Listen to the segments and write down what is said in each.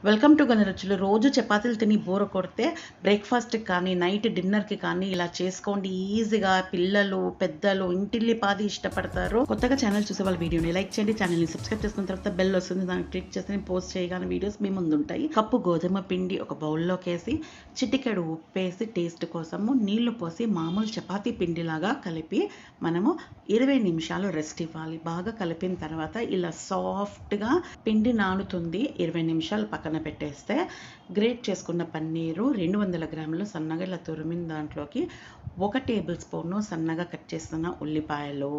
Welcome to గనరుచులు. రోజు చపాతీలు తిని బోర్ కొడితే బ్రేక్ఫాస్ట్కి కానీ నైట్ డిన్నర్కి కానీ ఇలా చేసుకోండి. ఈజీగా పిల్లలు పెద్దలు ఇంటిల్లిపాది ఇష్టపడతారు. కొత్తగా ఛానల్ చూసే వాళ్ళ వీడియోని లైక్ చేయండి, ఛానల్ని సబ్స్క్రైబ్ చేసుకున్న తర్వాత బెల్ వస్తుంది, దాన్ని క్లిక్ చేస్తే నేను పోస్ట్ చేయగానే వీడియోస్ మీ ముందు ఉంటాయి. కప్పు గోధుమ పిండి ఒక బౌల్లోకి వేసి చిటికెడు ఉప్పేసి టేస్ట్ కోసము నీళ్లు పోసి మామూలు చపాతీ పిండిలాగా కలిపి మనము 20 నిమిషాలు రెస్ట్ ఇవ్వాలి. బాగా కలిపిన తర్వాత ఇలా సాఫ్ట్గా పిండి నానుతుంది. 20 నిమిషాలు పక్కన పెట్టేస్తే గ్రేట్ చేసుకున్న పన్నీరు 200 గ్రాములు సన్నగా ఇలా తురిమిన దాంట్లోకి 1 టేబుల్ స్పూను సన్నగా కట్ చేస్తున్న ఉల్లిపాయలు,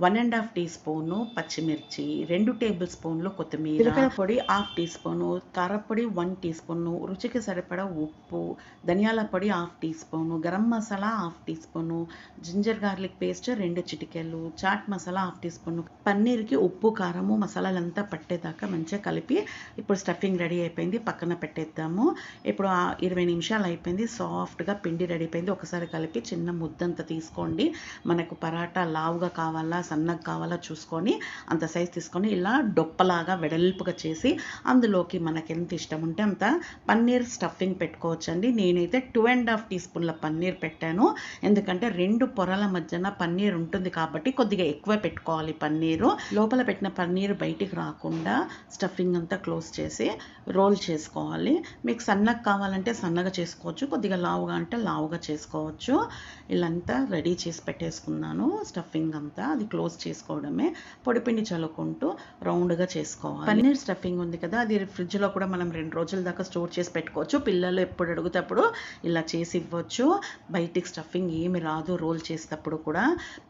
1½ టీ స్పూను పచ్చిమిర్చి, 2 టేబుల్ స్పూన్లు కొత్తిమీర, జీలకర్ర పొడి 1/2 టీ స్పూను, కారపొడి 1 టీ స్పూను, రుచికి సరిపడా ఉప్పు, ధనియాల పొడి 1/2 tea spoon, garam masala 1/2 tea spoon, ginger garlic paste 2 చిటికెలు, చాట్ మసాలా 1/2 టీ స్పూను. పన్నీర్కి ఉప్పు కారము మసాలాలంతా పట్టేదాకా మంచిగా కలిపి ఇప్పుడు స్టఫింగ్ రెడీ అయిపోయింది, పక్కన పెట్టేద్దాము. ఇప్పుడు 20 నిమిషాలు అయిపోయింది, సాఫ్ట్గా పిండి రెడీ అయిపోయింది. ఒకసారి కలిపి చిన్న ముద్దంత తీసుకోండి. మనకు పరాటా లావుగా కావాలా సన్నగా కావాలా చూసుకొని అంత సైజ్ తీసుకొని ఇలా డొప్పలాగా వెడల్పుగా చేసి అందులోకి మనకి ఎంత ఇష్టం ఉంటే అంత పన్నీర్ స్టఫింగ్ పెట్టుకోవచ్చండి. నేనైతే 2½ టీ స్పూన్ల పన్నీర్ పెట్టాను, ఎందుకంటే 2 పొరల మధ్యన పన్నీర్ ఉంటుంది కాబట్టి కొద్దిగా ఎక్కువ పెట్టుకోవాలి. పన్నీరు లోపల పెట్టిన పన్నీర్ బయటికి రాకుండా స్టఫింగ్ అంతా క్లోజ్ చేసి రోల్ చేసుకోవాలి. మీకు సన్నగా కావాలంటే సన్నగా చేసుకోవచ్చు, కొద్దిగా లావుగా అంటే లావుగా చేసుకోవచ్చు. ఇలాంతా రెడీ చేసి పెట్టేసుకున్నాను. స్టఫింగ్ అంతా అది క్లోజ్ చేసుకోవడమే. పొడిపిండి చల్లుకుంటూ రౌండ్గా చేసుకోవాలి. పన్నీర్ స్టఫింగ్ ఉంది కదా, అది ఫ్రిడ్జ్లో కూడా మనం 2 రోజుల దాకా స్టోర్ చేసి పెట్టుకోవచ్చు. పిల్లలు ఎప్పుడు అడుగుతప్పుడు ఇలా చేసి ఇవ్వచ్చు. బయటికి స్టఫింగ్ ఏమి రాదు రోల్ చేసేటప్పుడు కూడా.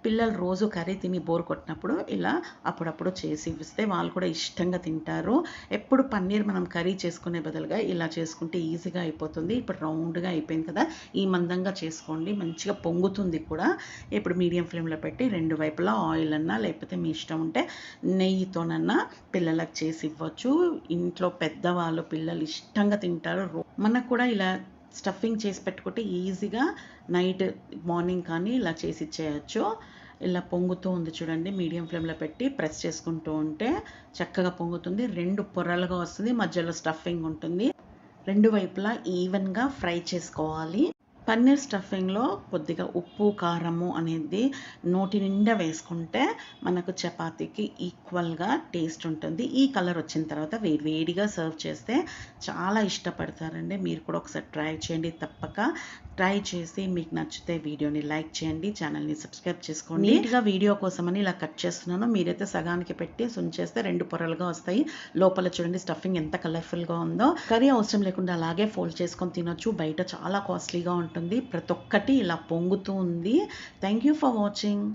పిల్లలు రోజు కర్రీ తిని బోర్ కొట్టినప్పుడు ఇలా అప్పుడప్పుడు చేసి ఇస్తే వాళ్ళు కూడా ఇష్టంగా తింటారు. ఎప్పుడు పన్నీర్ మనం కర్రీ చేసుకునే బదులుగా ఇలా చేసుకుంటే ఈజీగా అయిపోతుంది. ఇప్పుడు రౌండ్గా అయిపోయింది కదా, ఈ మందంగా చేసుకోండి, మంచిగా పొంగుతుంది కూడా. ఇప్పుడు మీడియం ఫ్లేమ్లో పెట్టి 2 వైపులా ఆయిల్ అన్నా లేకపోతే మీ ఇష్టం ఉంటే నెయ్యితోనన్నా పిల్లలకు చేసి ఇవ్వచ్చు. ఇంట్లో పెద్దవాళ్ళు పిల్లలు ఇష్టంగా తింటారు. మనకు కూడా ఇలా స్టఫింగ్ చేసి పెట్టుకుంటే ఈజీగా నైట్ మార్నింగ్ కానీ ఇలా చేసి ఇచ్చేయచ్చు. ఇలా పొంగుతూ ఉంది చూడండి, మీడియం ఫ్లేమ్లో పెట్టి ప్రెస్ చేసుకుంటూ ఉంటే చక్కగా పొంగుతుంది. 2 పొరలుగా వస్తుంది, మధ్యలో స్టఫింగ్ ఉంటుంది. 2 వైపులా ఈవెన్గా ఫ్రై చేసుకోవాలి. పన్నీర్ స్టఫింగ్లో కొద్దిగా ఉప్పు కారము అనేది నోటి నిండా వేసుకుంటే మనకు చపాతీకి ఈక్వల్గా టేస్ట్ ఉంటుంది. ఈ కలర్ వచ్చిన తర్వాత వేడిగా సర్వ్ చేస్తే చాలా ఇష్టపడతారండి. మీరు కూడా ఒకసారి ట్రై చేయండి, తప్పక ట్రై చేసి మీకు నచ్చితే వీడియోని లైక్ చేయండి, ఛానల్ని సబ్స్క్రైబ్ చేసుకోండి. నీట్గా వీడియో కోసమని ఇలా కట్ చేస్తున్నాను. మీరైతే సగానికి పెట్టి సుంచేస్తే 2 పొరలుగా వస్తాయి. లోపల చూడండి స్టఫింగ్ ఎంత కలర్ఫుల్గా ఉందో. కర్రీ అవసరం లేకుండా అలాగే ఫోల్డ్ చేసుకొని తినొచ్చు. బయట చాలా కాస్ట్లీగా ఉంటుంది, ప్రతి ఒక్కటి ఇలా పొంగుతూ ఉంది. Thank you for watching.